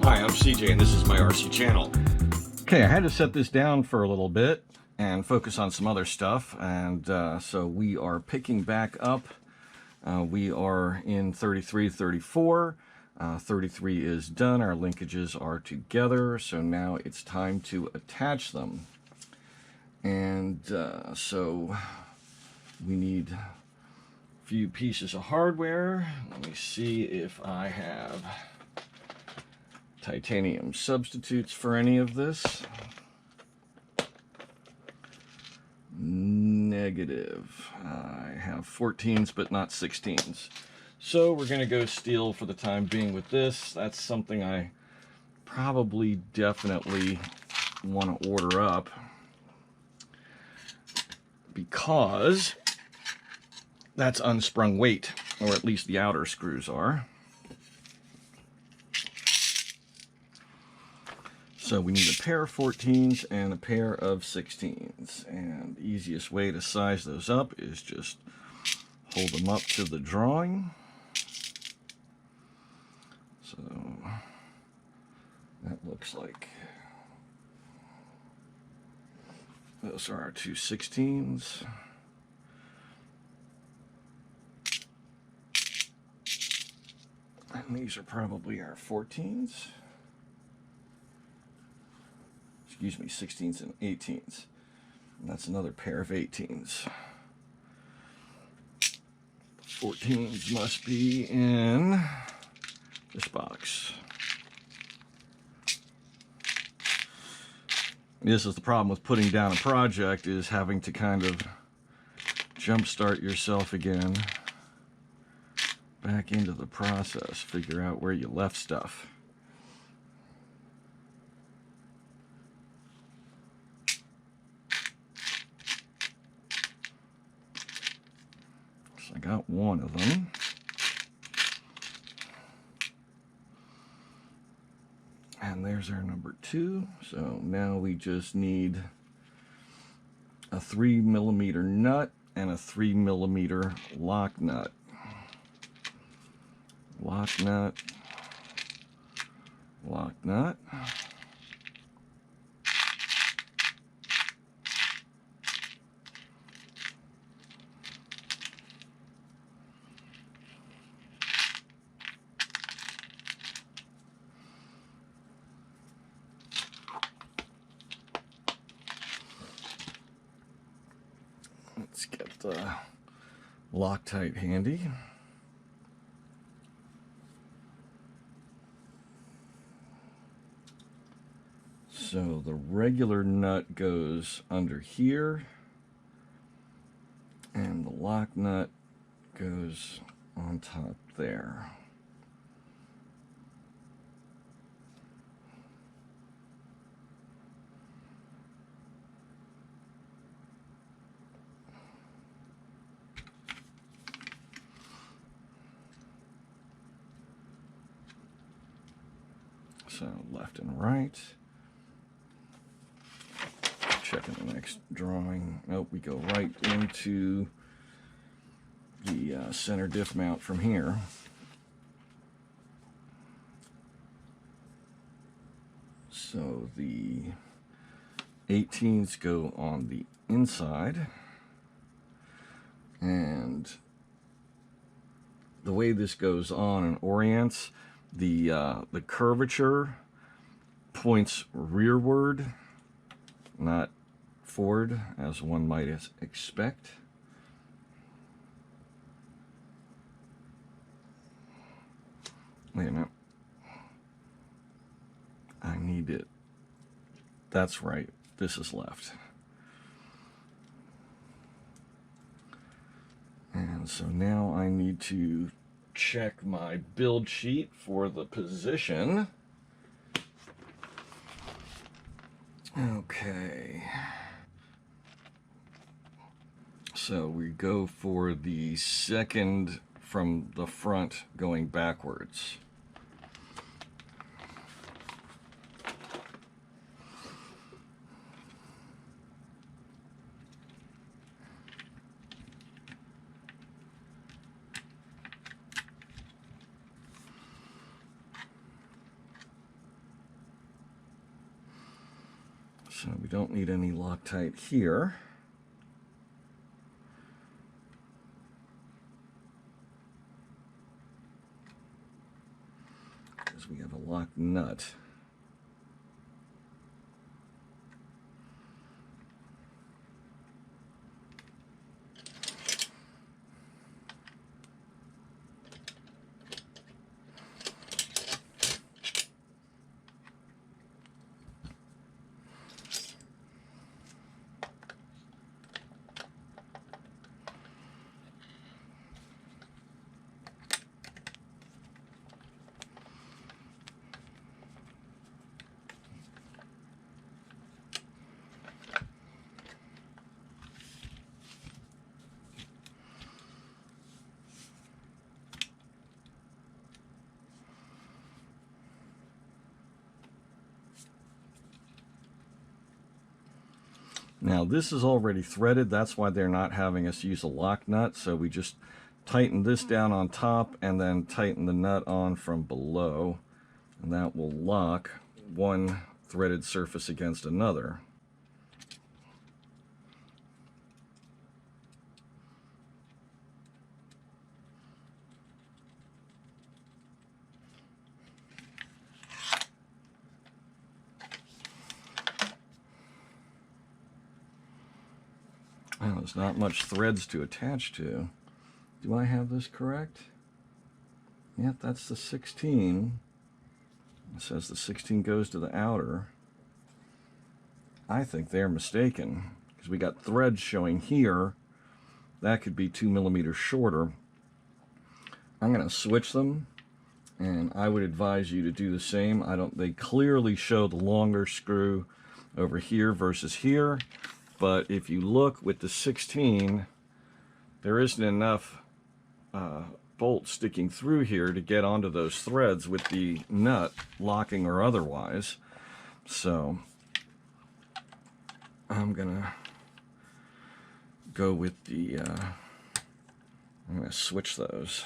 Hi, I'm CJ and this is my RC channel. Okay, I had to set this down for a little bit and focus on some other stuff, and so we are picking back up. We are in 33, 34. 33 is done, our linkages are together, so now it's time to attach them. And so we need a few pieces of hardware. Let me see if I have titanium substitutes for any of this. Negative. I have 14s but not 16s. So we're going to go steel for the time being with this. That's something I probably definitely want to order up, because that's unsprung weight, or at least the outer screws are. So we need a pair of 14s and a pair of 16s. And the easiest way to size those up is just hold them up to the drawing. So that looks like those are our two 16s. And these are probably our 14s. Excuse me, 16s and 18s. And that's another pair of 18s. 14s must be in this box. This is the problem with putting down a project, is having to kind of jumpstart yourself again back into the process, figure out where you left stuff. So I got one of them. And there's our number 2. So now we just need a 3mm nut and a 3mm lock nut. Lock nut, lock nut. Let's get the Loctite handy. So the regular nut goes under here, and the lock nut goes on top there. So left and right. Checking the next drawing. Nope, we go right into the center diff mount from here. So the 18s go on the inside, and the way this goes on and orients, the curvature points rearward, not forward, as one might expect. Wait a minute. I need it. That's right. This is left. And so now I need to check my build sheet for the position. Okay. So we go for the second from the front going backwards. So we don't need any Loctite here. Because we have a lock nut. Now this is already threaded, that's why they're not having us use a lock nut, so we just tighten this down on top and then tighten the nut on from below, and that will lock one threaded surface against another. Well, there's not much threads to attach to. Do I have this correct? Yep, that's the 16. It says the 16 goes to the outer. I think they're mistaken, because we got threads showing here. That could be 2 millimeters shorter. I'm going to switch them, and I would advise you to do the same. They clearly show the longer screw over here versus here. But if you look with the 16, there isn't enough bolt sticking through here to get onto those threads with the nut locking or otherwise. So I'm gonna go with the, I'm gonna switch those.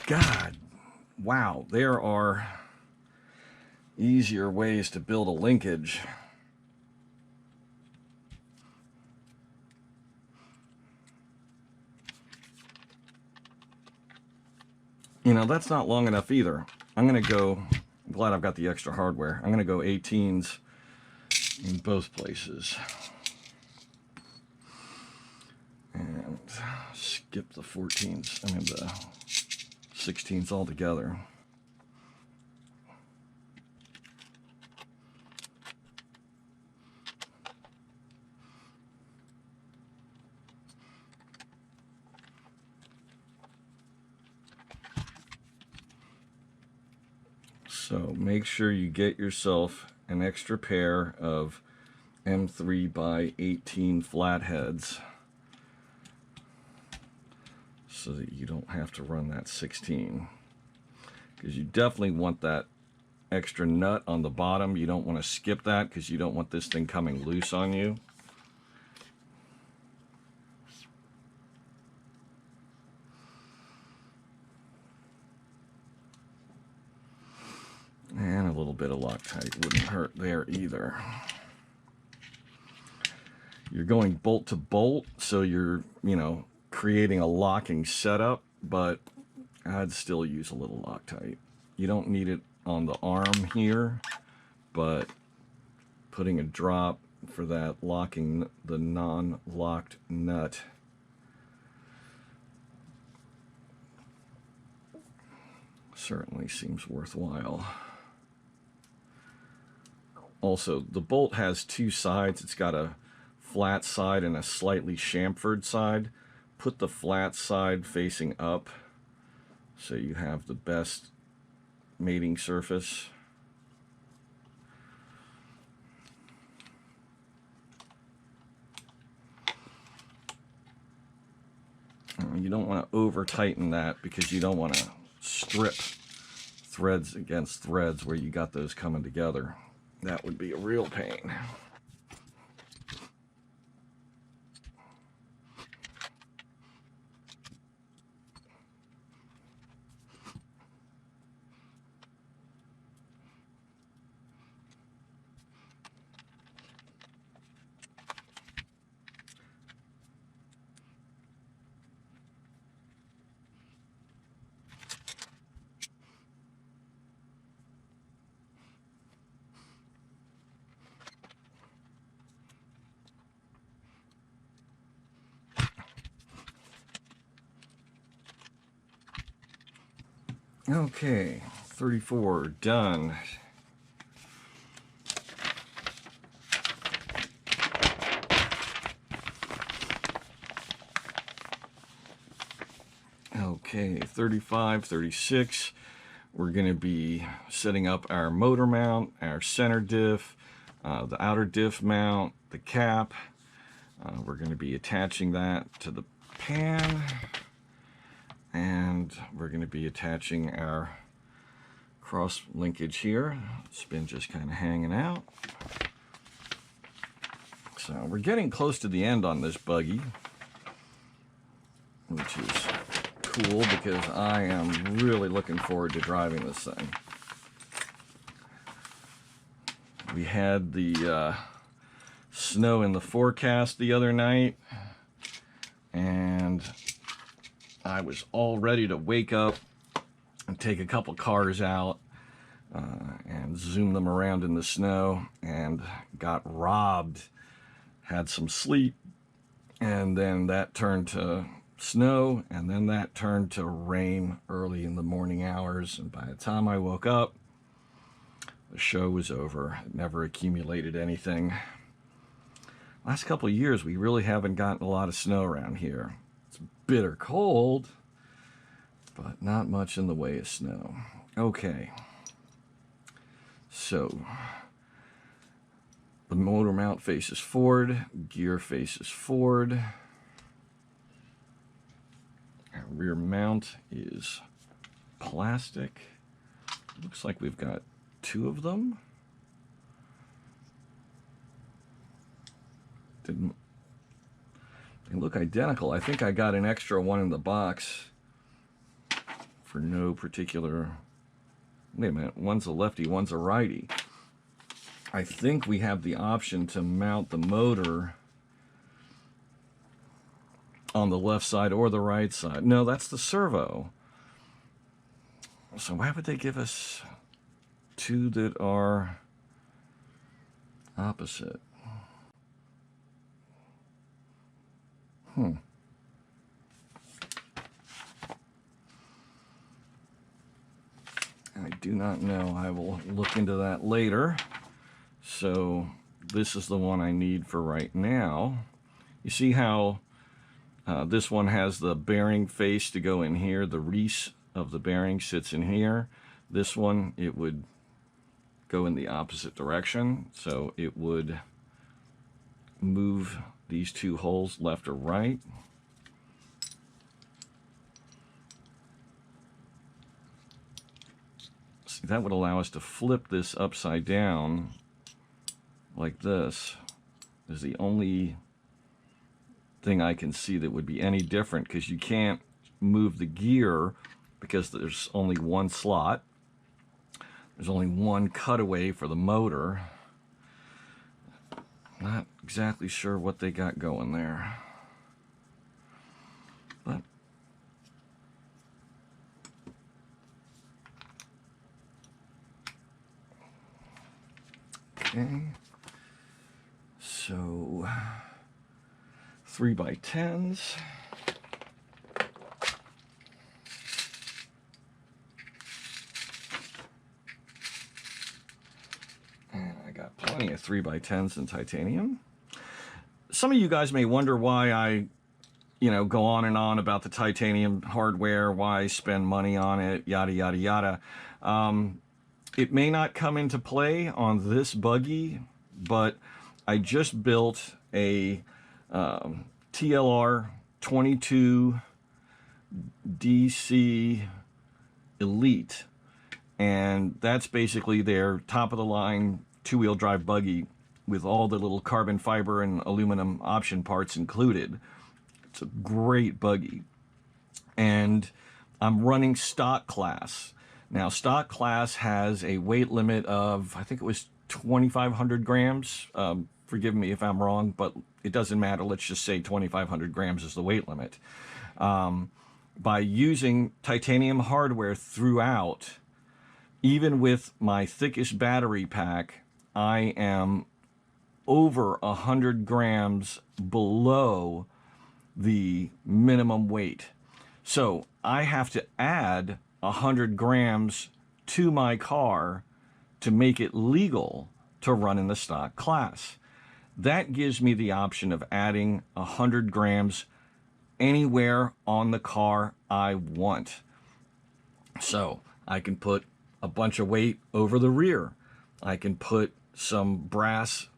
God, wow, there are easier ways to build a linkage. You know, that's not long enough either. I'm glad I've got the extra hardware. I'm gonna go 18s in both places. And skip the 14s, the 16s altogether. So make sure you get yourself an extra pair of M3 by 18 flatheads, so that you don't have to run that 16, because you definitely want that extra nut on the bottom. You don't want to skip that, because you don't want this thing coming loose on you. And a little bit of Loctite wouldn't hurt there either. You're going bolt to bolt, so you're, creating a locking setup, but I'd still use a little Loctite. You don't need it on the arm here, but putting a drop for that locking the non-locked nut certainly seems worthwhile. Also, the bolt has two sides. It's got a flat side and a slightly chamfered side. Put the flat side facing up so you have the best mating surface. You don't want to over tighten that because you don't want to strip threads against threads where you got those coming together. That would be a real pain. Okay, 34 done. Okay, 35, 36. We're going to be setting up our motor mount, our center diff, the outer diff mount, the cap. We're going to be attaching that to the pan. And we're going to be attaching our cross linkage here. It's been just kind of hanging out. So we're getting close to the end on this buggy, which is cool because I am really looking forward to driving this thing. We had the snow in the forecast the other night, and I was all ready to wake up and take a couple cars out and zoom them around in the snow, and got robbed. Had some sleep, and then that turned to snow, and then that turned to rain early in the morning hours, and by the time I woke up, the show was over. It never accumulated anything. Last couple of years, we really haven't gotten a lot of snow around here. It's bitter cold, but not much in the way of snow. Okay, so the motor mount faces forward, gear faces forward. Our rear mount is plastic. Looks like we've got 2 of them. They look identical. I think I got an extra one in the box for no particular... Wait a minute, one's a lefty, one's a righty. I think we have the option to mount the motor on the left side or the right side. No, that's the servo. So why would they give us 2 that are opposite? I do not know. I will look into that later. So this is the one I need for right now. You see how this one has the bearing face to go in here. The reese of the bearing sits in here. This one, it would go in the opposite direction. So it would move these 2 holes left or right. See, that would allow us to flip this upside down like this. Is the only thing I can see that would be any different, because you can't move the gear because there's only one slot. There's only one cutaway for the motor. Not exactly sure what they got going there. But okay. So 3x10s. And I got plenty of 3x10s in titanium. Some of you guys may wonder why I, go on and on about the titanium hardware, why I spend money on it, yada, yada, yada. It may not come into play on this buggy, but I just built a TLR 22 DC Elite, and that's basically their top of the line two-wheel drive buggy with all the little carbon fiber and aluminum option parts included. It's a great buggy. And I'm running stock class. Now, stock class has a weight limit of, I think it was 2,500 grams. Forgive me if I'm wrong, but it doesn't matter. Let's just say 2,500 grams is the weight limit. By using titanium hardware throughout, even with my thickest battery pack, I am over 100 grams below the minimum weight. So I have to add 100 grams to my car to make it legal to run in the stock class. That gives me the option of adding 100 grams anywhere on the car I want. So I can put a bunch of weight over the rear. I can put some brass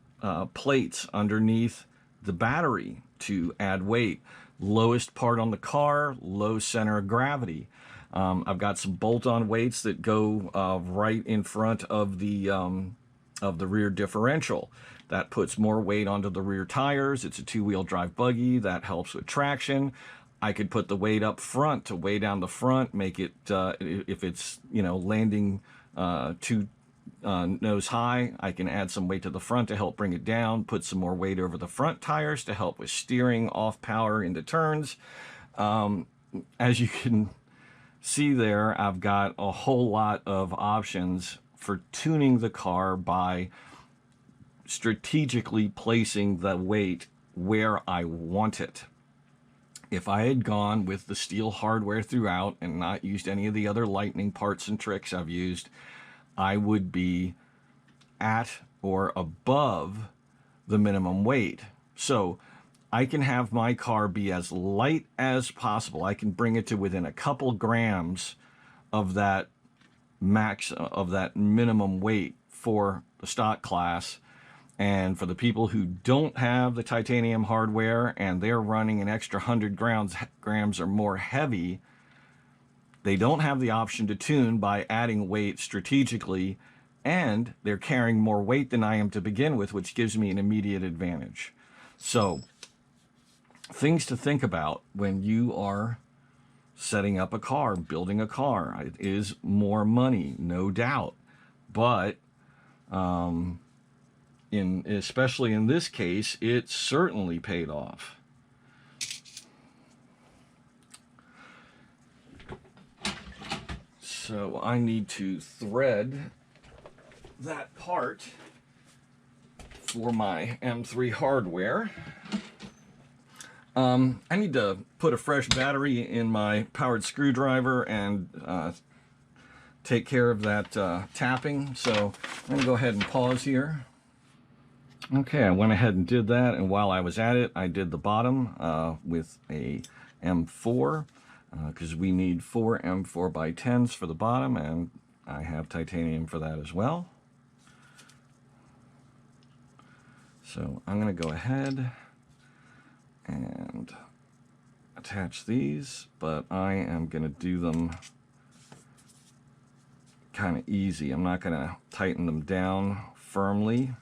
plates underneath the battery to add weight. Lowest part on the car, low center of gravity. I've got some bolt-on weights that go right in front of the rear differential. That puts more weight onto the rear tires. It's a two-wheel drive buggy. That helps with traction. I could put the weight up front to weigh down the front, make it, if it's, landing too nose high, I can add some weight to the front to help bring it down, put some more weight over the front tires to help with steering off power into turns. As you can see there, I've got a whole lot of options for tuning the car by strategically placing the weight where I want it. If I had gone with the steel hardware throughout and not used any of the other lightning parts and tricks I've used, I would be at or above the minimum weight. So I can have my car be as light as possible. I can bring it to within a couple grams of that minimum weight for the stock class. And for the people who don't have the titanium hardware and they're running an extra 100 grams or more heavy, they don't have the option to tune by adding weight strategically, and they're carrying more weight than I am to begin with, which gives me an immediate advantage. So, things to think about when you are setting up a car, building a car. It is more money, no doubt, but especially in this case, it certainly paid off. So I need to thread that part for my M3 hardware. I need to put a fresh battery in my powered screwdriver and take care of that tapping. So I'm going to go ahead and pause here. Okay, I went ahead and did that, and while I was at it, I did the bottom with a M4, because we need 4 M4x10s for the bottom, and I have titanium for that as well. So I'm going to go ahead and attach these, but I am going to do them kind of easy. I'm not going to tighten them down firmly,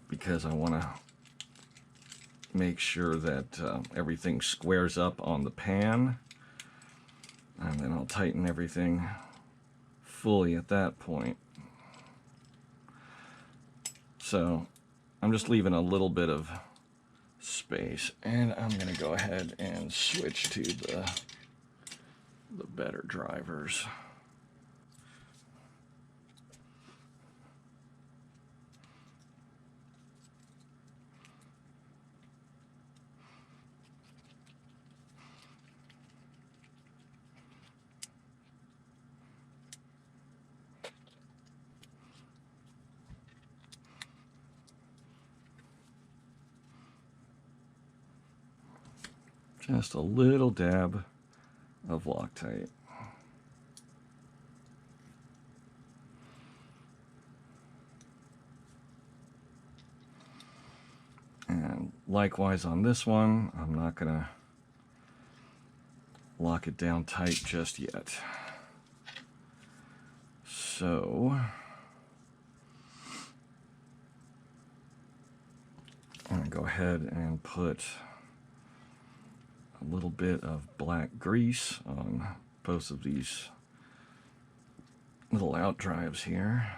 because I want to make sure that everything squares up on the pan, and then I'll tighten everything fully at that point. So I'm just leaving a little bit of space, and I'm going to go ahead and switch to the better drivers. Just a little dab of Loctite. And likewise on this one, I'm not going to lock it down tight just yet. So I'm going to go ahead and put a little bit of black grease on both of these little out drives here.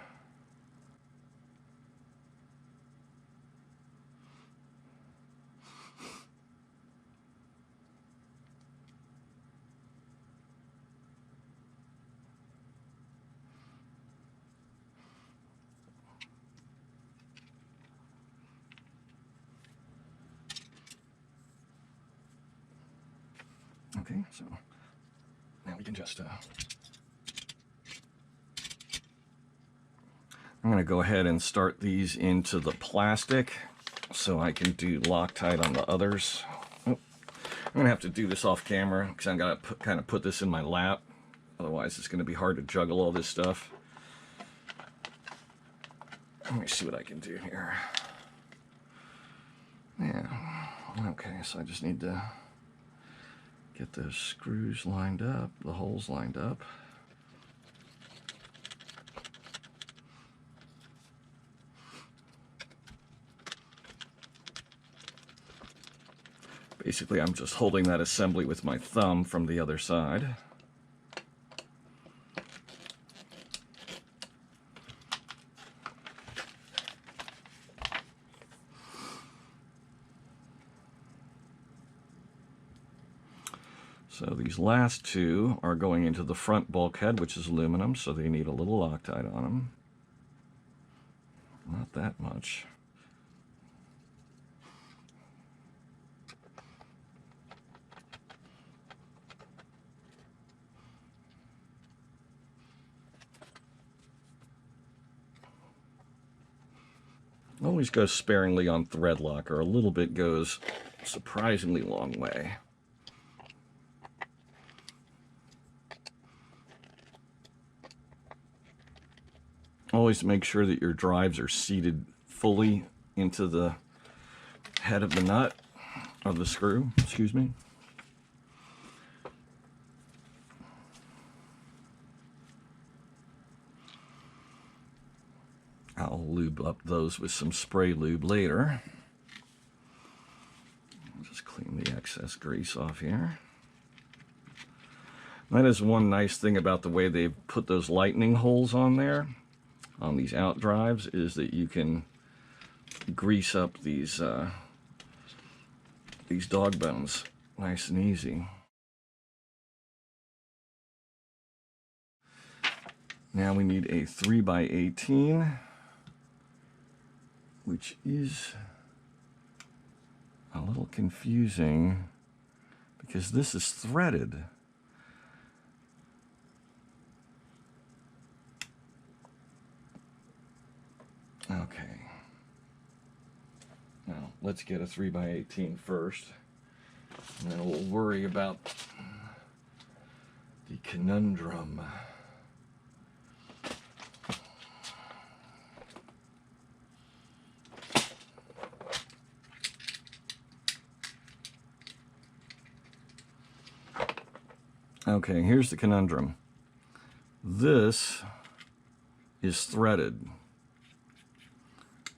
Okay, so now we can just I'm going to go ahead and start these into the plastic so I can do Loctite on the others. Oh, I'm going to have to do this off camera because I've got to kind of put this in my lap. Otherwise, it's going to be hard to juggle all this stuff. Let me see what I can do here. Yeah, okay, so I just need to get those screws lined up, the holes lined up. Basically, I'm just holding that assembly with my thumb from the other side. So these last two are going into the front bulkhead, which is aluminum, so they need a little Loctite on them. Not that much. Always go sparingly on thread locker. A little bit goes a surprisingly long way. Always make sure that your drives are seated fully into the head of the nut, of the screw, excuse me. I'll lube up those with some spray lube later. I'll just clean the excess grease off here. That is one nice thing about the way they've put those lightning holes on there, on these out drives, is that you can grease up these dog bones nice and easy. Now we need a 3x18, which is a little confusing because this is threaded. Okay. Now, let's get a 3x18 first, and then we'll worry about the conundrum. Okay, here's the conundrum. This is threaded.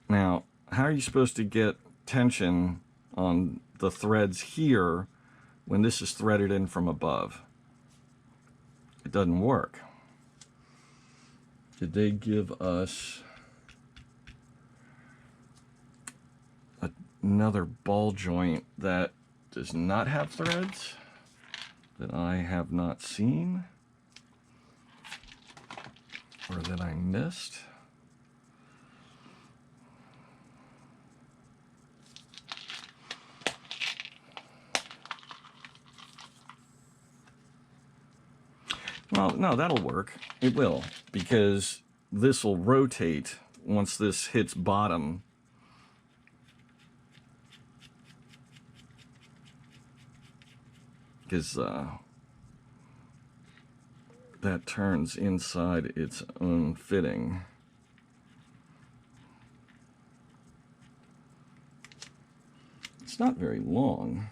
Now, how are you supposed to get tension on the threads here when this is threaded in from above? It doesn't work. Did they give us another ball joint that does not have threads that I have not seen or that I missed? Well, no, that'll work. It will, because this will rotate once this hits bottom. Because that turns inside its own fitting. It's not very long.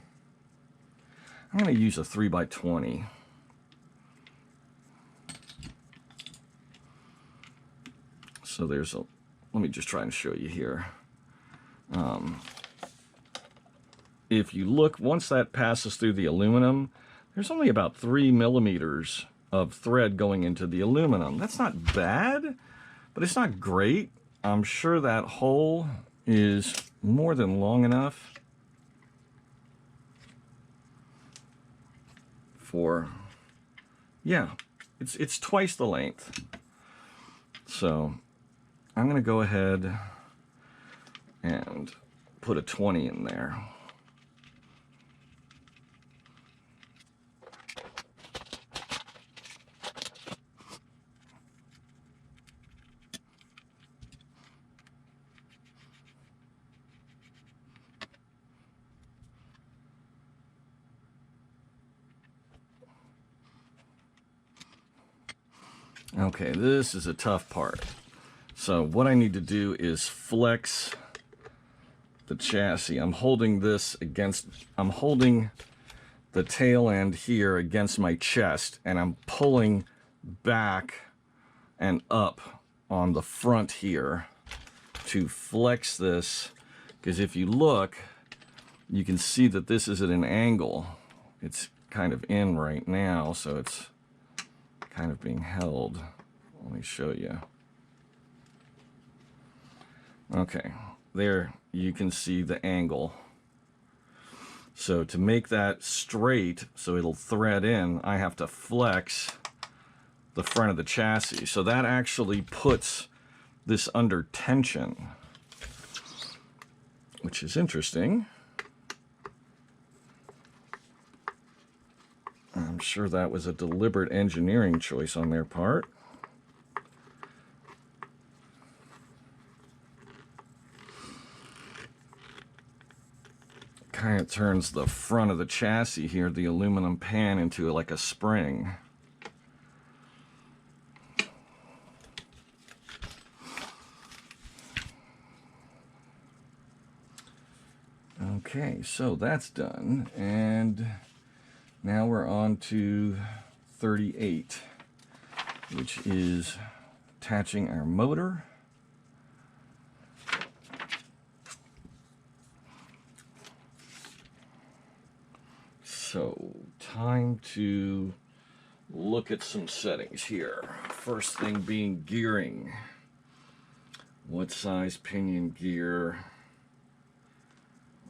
I'm going to use a 3x20. So there's a, let me just try and show you here. If you look, once that passes through the aluminum, there's only about 3 millimeters of thread going into the aluminum. That's not bad, but it's not great. I'm sure that hole is more than long enough for, yeah, it's twice the length. So I'm going to go ahead and put a 20 in there. Okay, this is a tough part. So what I need to do is flex the chassis. I'm holding this against, I'm holding the tail end here against my chest, and I'm pulling back and up on the front here to flex this, because if you look, you can see that this is at an angle. It's kind of in right now, so it's kind of being held. Let me show you. Okay, there you can see the angle. So to make that straight so it'll thread in, I have to flex the front of the chassis. So that actually puts this under tension, which is interesting. I'm sure that was a deliberate engineering choice on their part. Kind of turns the front of the chassis here, the aluminum pan, into like a spring. Okay, so that's done, and now we're on to 38, which is attaching our motor. So, time to look at some settings here. First thing being gearing. What size pinion gear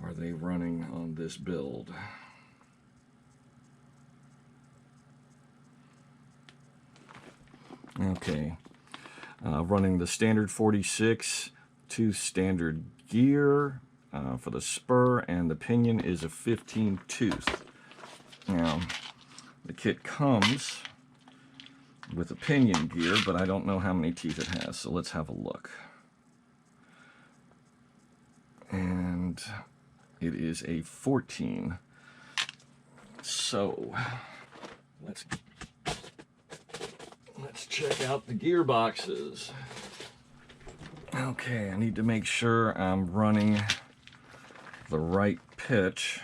are they running on this build? Okay, running the standard 46 to standard gear for the spur, and the pinion is a 15 tooth. Now, the kit comes with a pinion gear, but I don't know how many teeth it has, so let's have a look. And it is a 14. So, let's check out the gearboxes. Okay, I need to make sure I'm running the right pitch.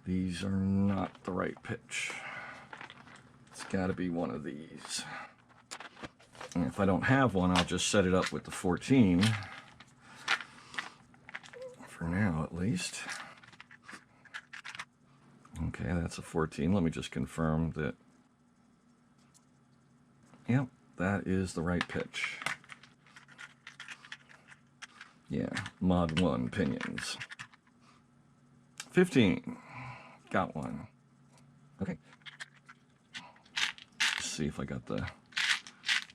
These are not the right pitch. It's got to be one of these. And if I don't have one, I'll just set it up with the 14. For now, at least. Okay, that's a 14. Let me just confirm that. Yep, that is the right pitch. Yeah, Mod 1 pinions. 15. Got one. Okay. Let's see if I got the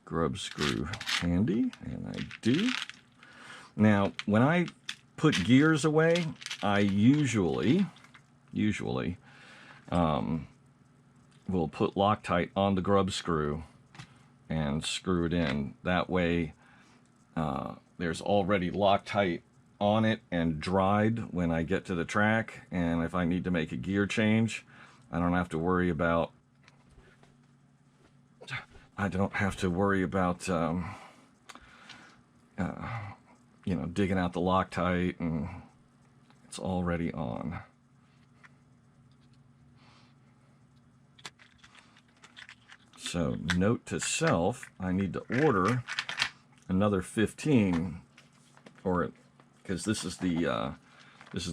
grub screw handy, and I do. Now, when I put gears away, I usually will put Loctite on the grub screw and screw it in. That way, there's already Loctite on it and dried when I get to the track, and if I need to make a gear change, I don't have to worry about you know, digging out the Loctite and It's already on. So note to self, I need to order another 15, or because this is the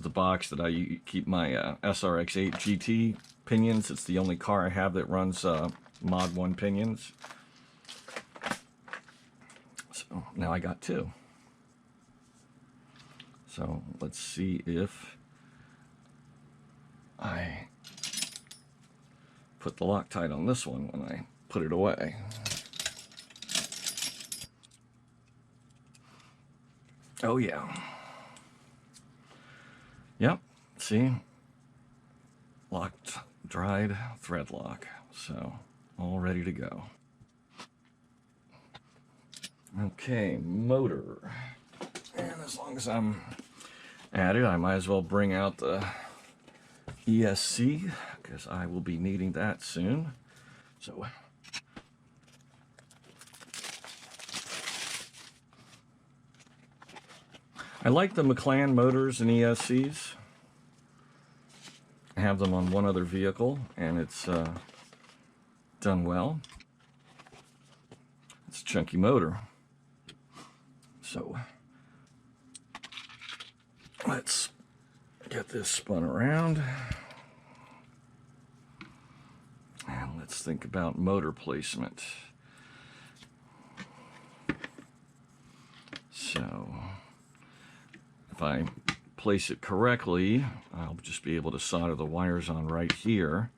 box that I keep my SRX-8 GT pinions. It's the only car I have that runs Mod 1 pinions. So now I got 2. So let's see if I put the Loctite on this one when I put it away. Oh yeah. Yep, see? Locked, dried, thread lock. So, all ready to go. Okay, motor. And as long as I'm at it, I might as well bring out the ESC, because I will be needing that soon. So, I like the McLaren motors and ESCs. I have them on one other vehicle, and it's done well. It's a chunky motor. So, let's get this spun around. And let's think about motor placement. So, if I place it correctly, I'll just be able to solder the wires on right here.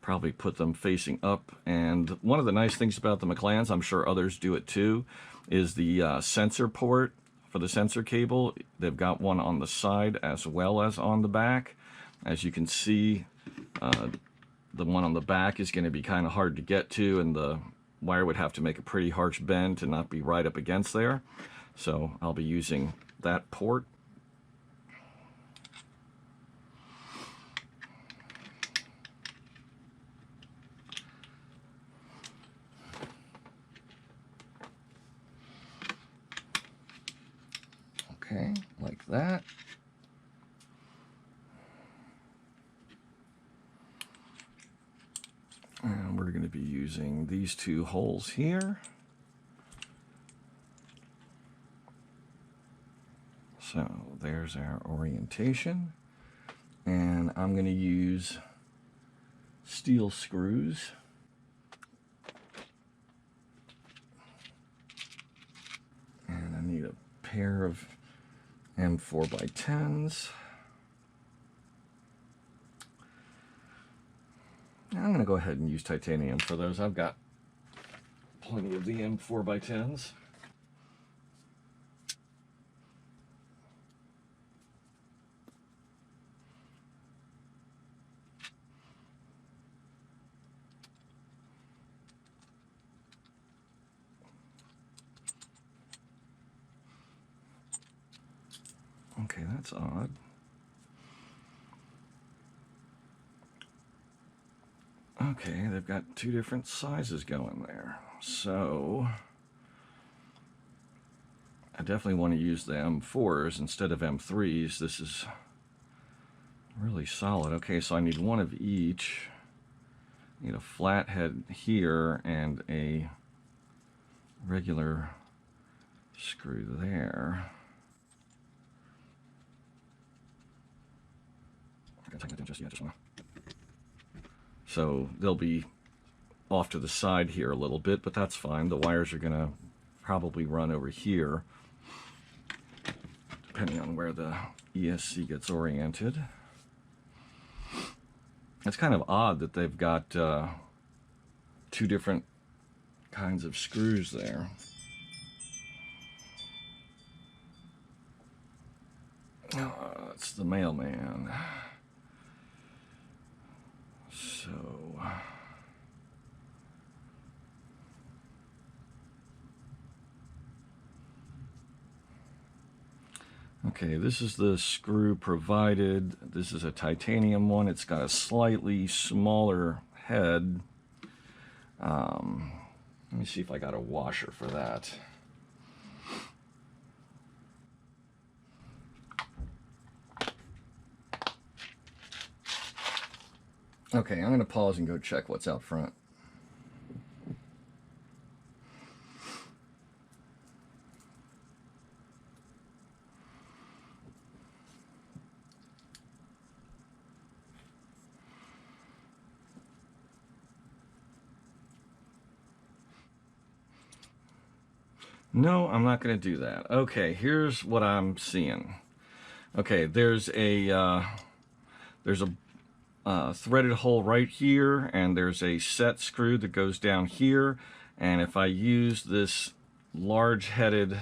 Probably put them facing up. And one of the nice things about the McLarens, I'm sure others do it too, is the sensor port for the sensor cable. They've got one on the side as well as on the back. As you can see, the one on the back is going to be kind of hard to get to, and the wire would have to make a pretty harsh bend to not be right up against there. So I'll be using that port. Okay, like that. And we're going to be using these 2 holes here. So there's our orientation. And I'm going to use steel screws. And I need a pair of M4x10s. I'm going to go ahead and use titanium for those. I've got plenty of the M4x10s. Okay, that's odd. Okay, they've got 2 different sizes going there. So I definitely want to use the M4s instead of M3s. This is really solid. Okay, so I need one of each. I need a flat head here and a regular screw there. So they'll be off to the side here a little bit, but that's fine. The wires are going to probably run over here, depending on where the ESC gets oriented. It's kind of odd that they've got 2 different kinds of screws there. It's the mailman. So okay, this is the screw provided. This is a titanium one. It's got a slightly smaller head. Let me see if I got a washer for that. Okay, I'm going to pause and go check what's out front. No, I'm not going to do that. Okay, here's what I'm seeing. Okay, there's a threaded hole right here, and there's a set screw that goes down here. And if I use this large-headed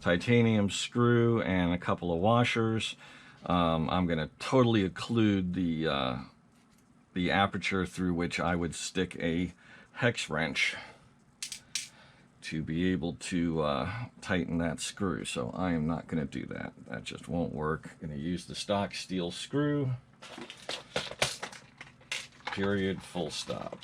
titanium screw and a couple of washers, I'm going to totally occlude the aperture through which I would stick a hex wrench to be able to tighten that screw. So I am not going to do that. That just won't work. I'm going to use the stock steel screw. Period. Full stop.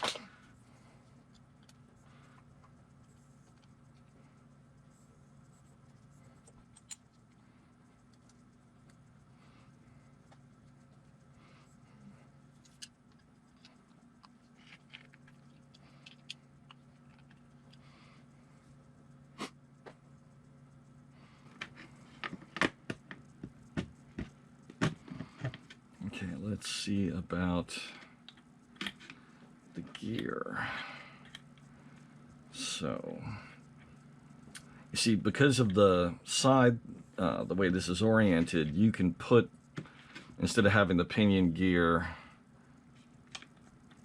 Okay, let's see about the gear. So, you see, because of the side, the way this is oriented, you can put, instead of having the pinion gear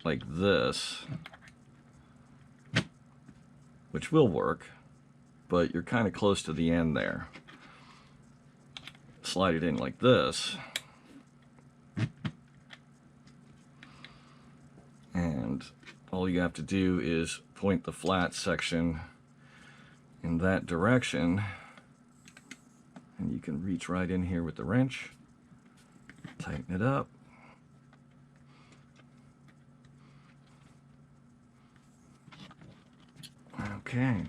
like this, which will work, but you're kind of close to the end there. Slide it in like this, and all you have to do is point the flat section in that direction, and you can reach right in here with the wrench, tighten it up. Okay,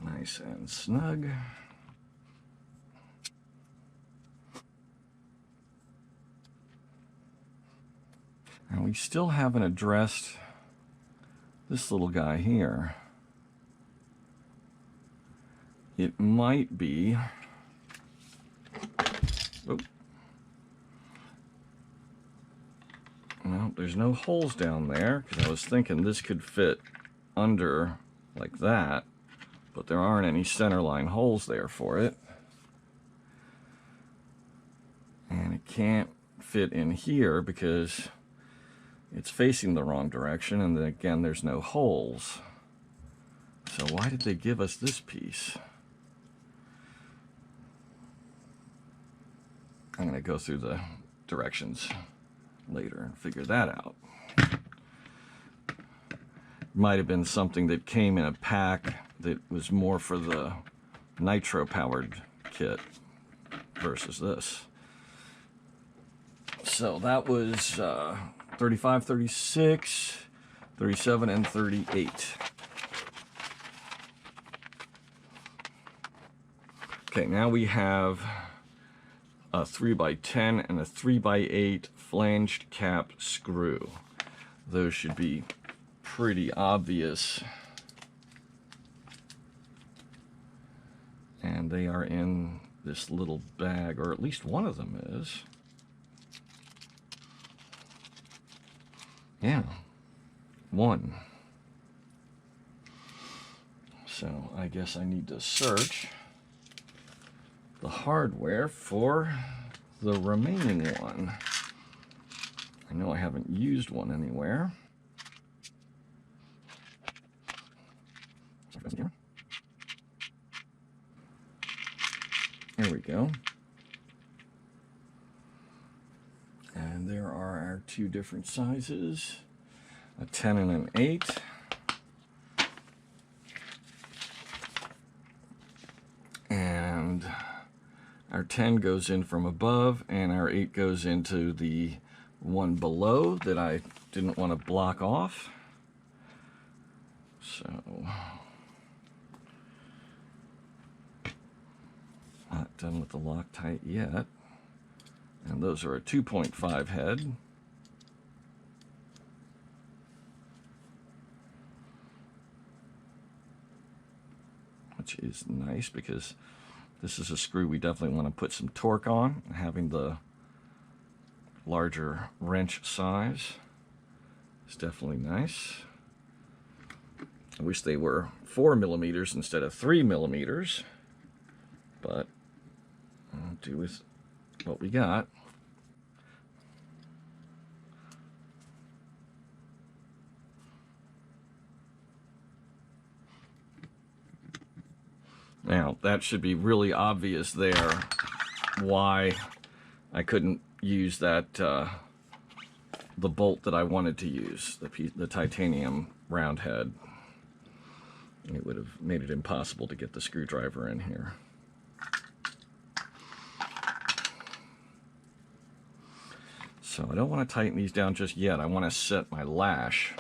nice and snug. And we still haven't addressed this little guy here. It might be, oh, no, there's no holes down there, because I was thinking this could fit under like that, but there aren't any centerline holes there for it. And it can't fit in here because it's facing the wrong direction, and then again there's no holes. So why did they give us this piece? I'm going to go through the directions later and figure that out. Might have been something that came in a pack that was more for the nitro powered kit versus this. So that was 35, 36, 37, and 38. Okay, now we have a 3x10 and a 3x8 flanged cap screw. Those should be pretty obvious. And they are in this little bag, or at least one of them is. Yeah, one. So I guess I need to search the hardware for the remaining one. I know I haven't used one anywhere. There we go. And there are our two different sizes, a 10 and an 8. And our 10 goes in from above, and our 8 goes into the one below that I didn't want to block off. So, not done with the Loctite yet. And those are a 2.5 head. which is nice because this is a screw we definitely want to put some torque on. Having the larger wrench size is definitely nice. I wish they were 4 millimeters instead of 3 millimeters, but I'll do with what we got. Now, that should be really obvious there why I couldn't use that, the bolt that I wanted to use, the titanium round head. It would have made it impossible to get the screwdriver in here. So I don't want to tighten these down just yet. I want to set my lash.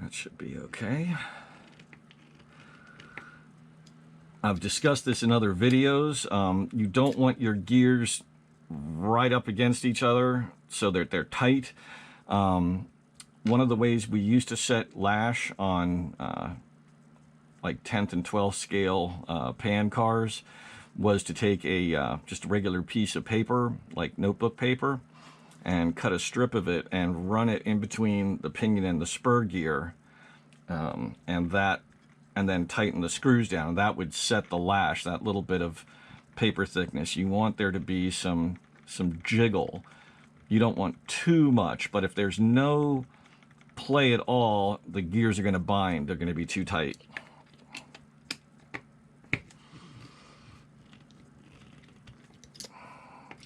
That should be okay. I've discussed this in other videos. You don't want your gears right up against each other so that they're tight. One of the ways we used to set lash on like 10th and 12th scale pan cars was to take a just a regular piece of paper, like notebook paper, and cut a strip of it and run it in between the pinion and the spur gear, and then tighten the screws down. That would set the lash, that little bit of paper thickness. You want there to be some jiggle. You don't want too much, but if there's no play at all, the gears are going to bind. They're going to be too tight.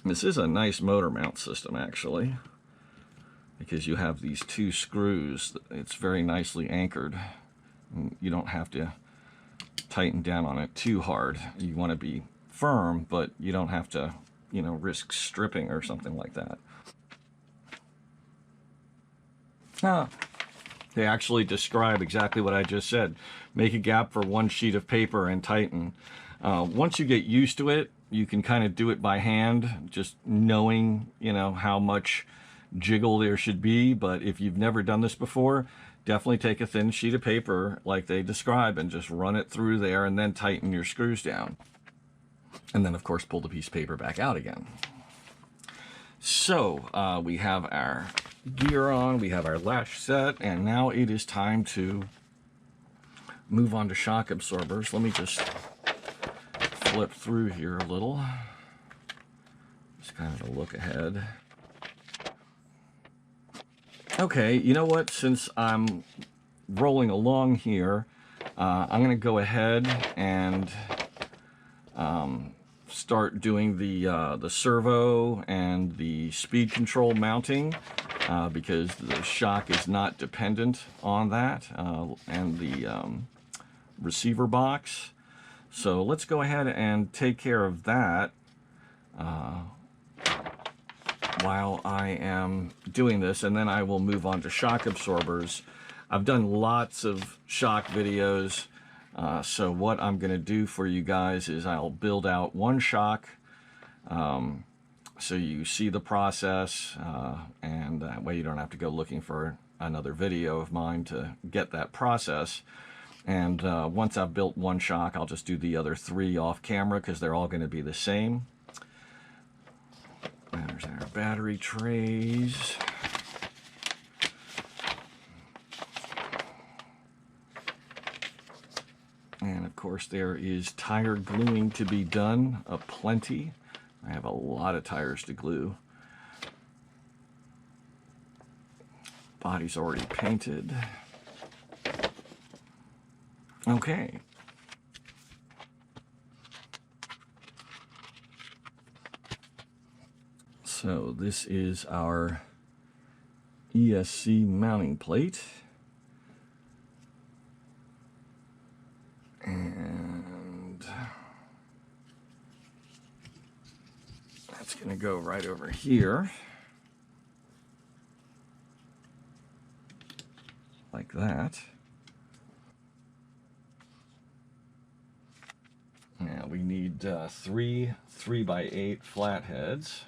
This is a nice motor mount system, actually, because you have these two screws. It's very nicely anchored. You don't have to tighten down on it too hard. You want to be firm, but you don't have to, you know, risk stripping or something like that. They actually describe exactly what I just said. Make a gap for one sheet of paper and tighten. Once you get used to it, you can kind of do it by hand, just knowing, you know, how much jiggle there should be. But if you've never done this before, definitely take a thin sheet of paper like they describe and just run it through there and then tighten your screws down. And then, of course, pull the piece of paper back out again. So we have our gear on, we have our lash set, and now it is time to move on to shock absorbers. Let me just flip through here a little. Just kind of a look ahead. Okay, you know what? Since I'm rolling along here, I'm going to go ahead and start doing the servo and the speed control mounting, because the shock is not dependent on that, and the receiver box. So let's go ahead and take care of that while I am doing this, and then I will move on to shock absorbers. I've done lots of shock videos, so what I'm going to do for you guys is I'll build out one shock so you see the process, and that way you don't have to go looking for another video of mine to get that process. And once I've built one shock, I'll just do the other 3 off camera because they're all going to be the same. There's our battery trays. And of course there is tire gluing to be done, aplenty. I have a lot of tires to glue. Body's already painted. Okay. So this is our ESC mounting plate. And that's going to go right over here. Like that. Now we need three 3x8 flatheads.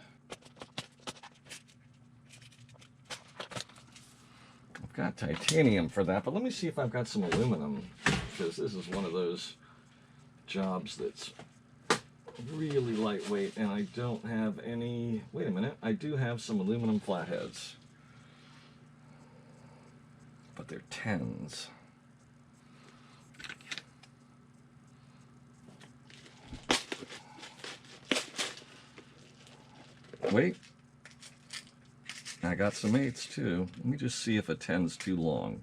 I've got titanium for that, but let me see if I've got some aluminum, because this is one of those jobs that's really lightweight, and I don't have any. Wait a minute, I do have some aluminum flatheads, but they're 10s. Wait, I got some 8s too. Let me just see if a 10's too long.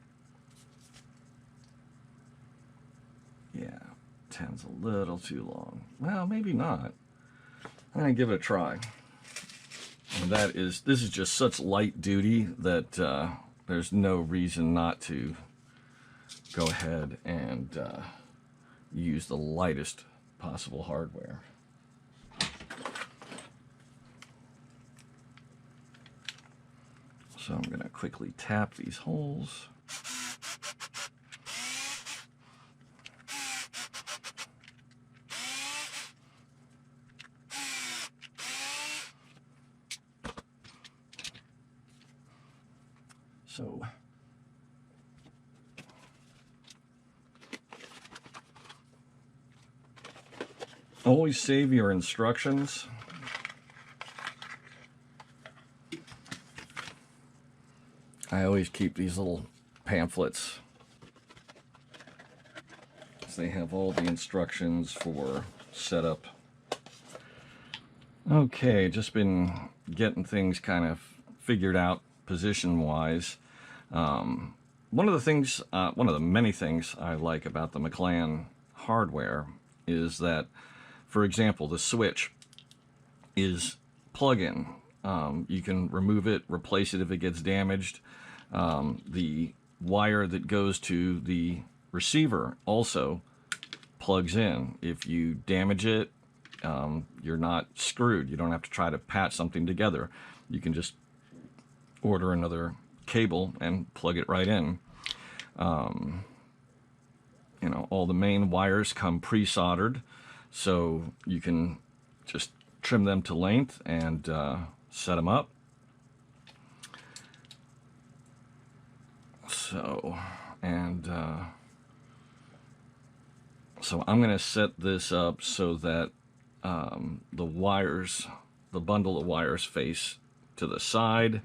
Yeah, 10's a little too long. Well, maybe not. I'm gonna give it a try. And this is just such light duty that there's no reason not to go ahead and use the lightest possible hardware. So I'm going to quickly tap these holes. So always save your instructions. I always keep these little pamphlets, because they have all the instructions for setup. Okay, just been getting things kind of figured out position-wise. One of the many things I like about the McLaren hardware is that, for example, the switch is plug-in. You can remove it, replace it if it gets damaged. The wire that goes to the receiver also plugs in. If you damage it, you're not screwed. You don't have to try to patch something together. You can just order another cable and plug it right in. You know, all the main wires come pre-soldered, so you can just trim them to length and set them up. So I'm going to set this up so that the wires, the bundle of wires, face to the side.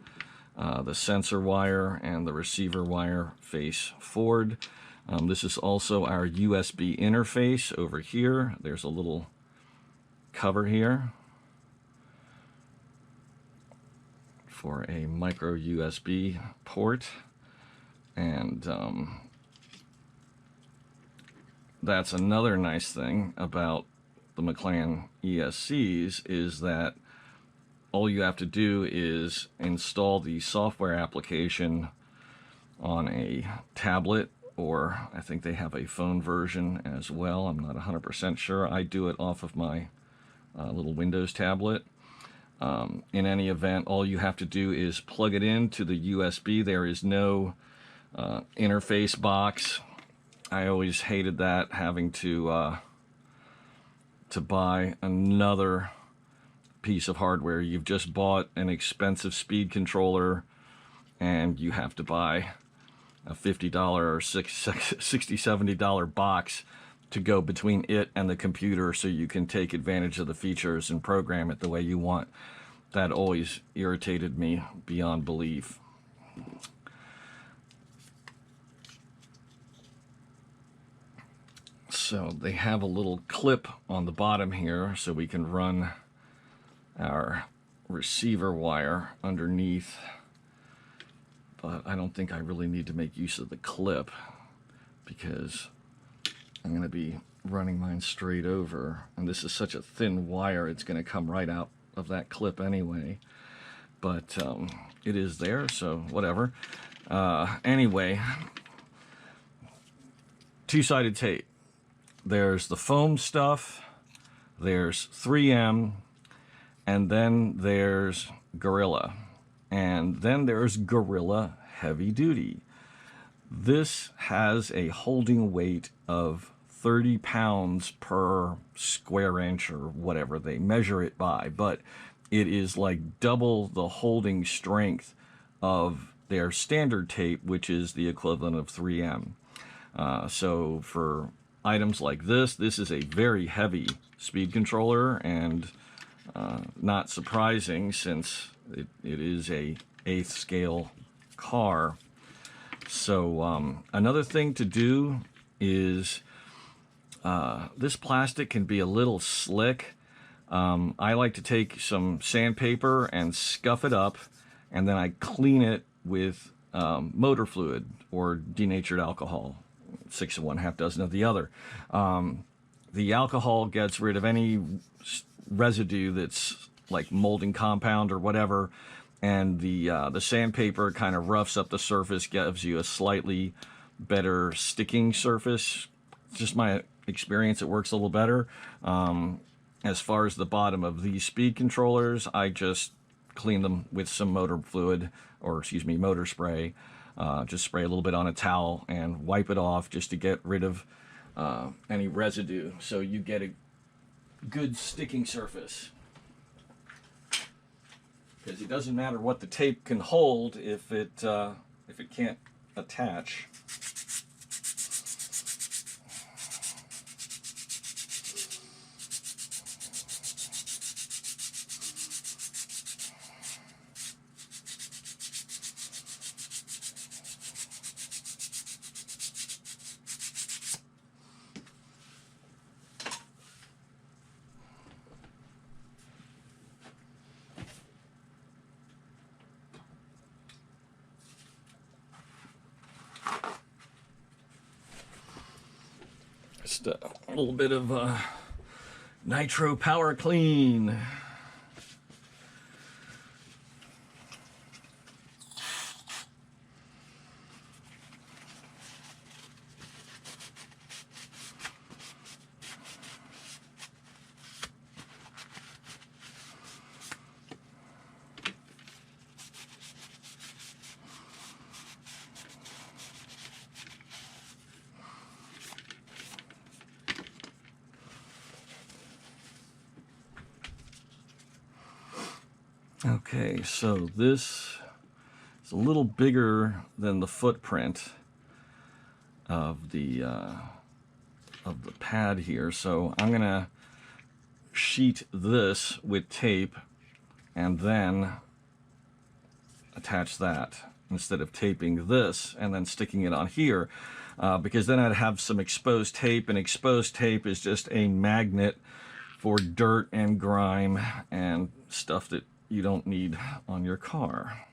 The sensor wire and the receiver wire face forward. This is also our USB interface over here. There's a little cover here for a micro USB port. And that's another nice thing about the McLaren ESCs, is that all you have to do is install the software application on a tablet, or I think they have a phone version as well. I'm not 100% sure. I do it off of my little Windows tablet. In any event, all you have to do is plug it into the USB. There is no interface box. I always hated that, having to buy another piece of hardware. You've just bought an expensive speed controller, and you have to buy a $50 or $60, $70 box to go between it and the computer so you can take advantage of the features and program it the way you want. That always irritated me beyond belief. So they have a little clip on the bottom here so we can run our receiver wire underneath, but I don't think I really need to make use of the clip because I'm going to be running mine straight over, and this is such a thin wire, it's going to come right out of that clip anyway, but it is there, so whatever. Anyway, two-sided tape. There's the foam stuff, there's 3M, and then there's Gorilla, and then there's Gorilla Heavy Duty. This has a holding weight of 30 pounds per square inch or whatever they measure it by, but it is like double the holding strength of their standard tape, which is the equivalent of 3M. So for items like this is a very heavy speed controller, and not surprising since it is a 8th scale car. So another thing to do is this plastic can be a little slick. I like to take some sandpaper and scuff it up, and then I clean it with motor fluid or denatured alcohol, 6 of one, half dozen of the other. The alcohol gets rid of any residue that's like molding compound or whatever, and the sandpaper kind of roughs up the surface, gives you a slightly better sticking surface. Just my experience, it works a little better. As far as the bottom of these speed controllers, I just clean them with some motor fluid, or excuse me, motor spray. Just spray a little bit on a towel and wipe it off just to get rid of any residue, so you get a good sticking surface. Because it doesn't matter what the tape can hold if it can't attach. Just a little bit of nitro power clean. Okay, so this is a little bigger than the footprint of the pad here, so I'm gonna sheet this with tape and then attach that instead of taping this and then sticking it on here, because then I'd have some exposed tape, and exposed tape is just a magnet for dirt and grime and stuff that you don't need on your car.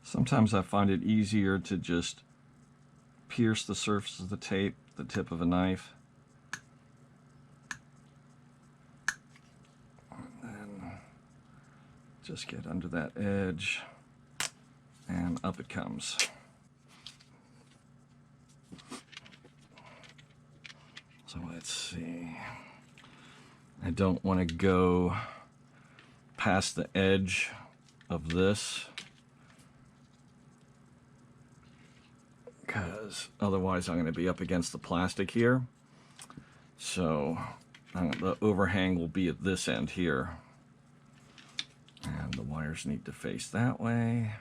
Sometimes I find it easier to just pierce the surface of the tape, the tip of a knife, and then just get under that edge, and up it comes. So let's see. I don't want to go past the edge of this, because otherwise I'm going to be up against the plastic here. So the overhang will be at this end here, and the wires need to face that way.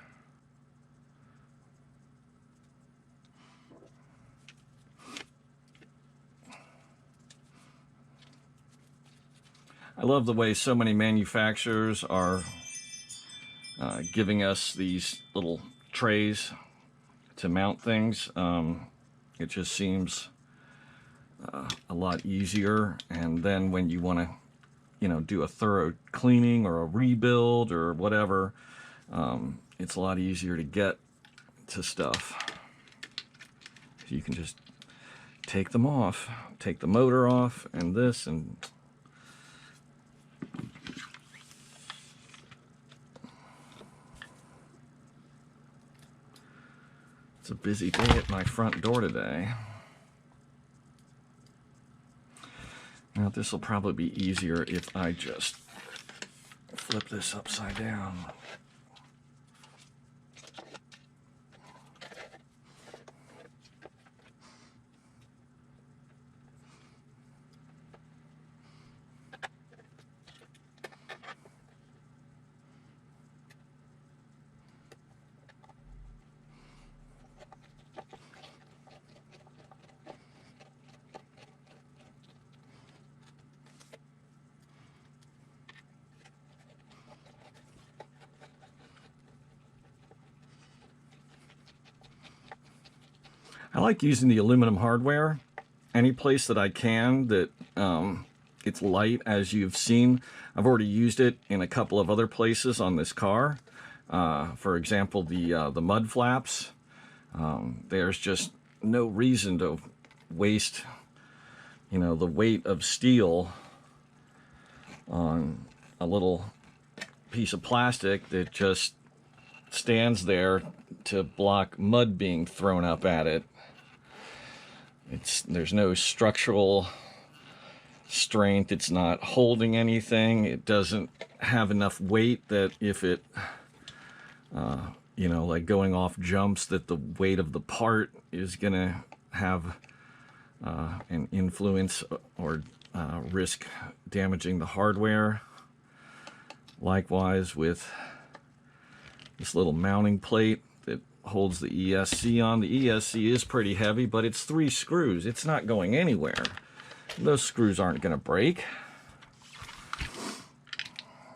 I love the way so many manufacturers are giving us these little trays to mount things. It just seems a lot easier, and then when you want to you know, do a thorough cleaning or a rebuild or whatever, it's a lot easier to get to stuff. You can just take them off, take the motor off and this, and it's a busy day at my front door today. Now this will probably be easier if I just flip this upside down. I like using the aluminum hardware any place that I can that it's light, as you've seen. I've already used it in a couple of other places on this car. For example, the mud flaps. There's just no reason to waste, you know, the weight of steel on a little piece of plastic that just stands there to block mud being thrown up at it. There's no structural strength. It's not holding anything. It doesn't have enough weight that if it, you know, like going off jumps, that the weight of the part is gonna have an influence or risk damaging the hardware. Likewise with this little mounting plate that holds the ESC on. The ESC is pretty heavy, but it's 3 screws. It's not going anywhere. Those screws aren't going to break.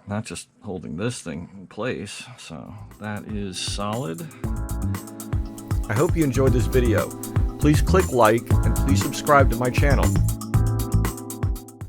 Not just holding this thing in place. So that is solid. I hope you enjoyed this video. Please click like and please subscribe to my channel.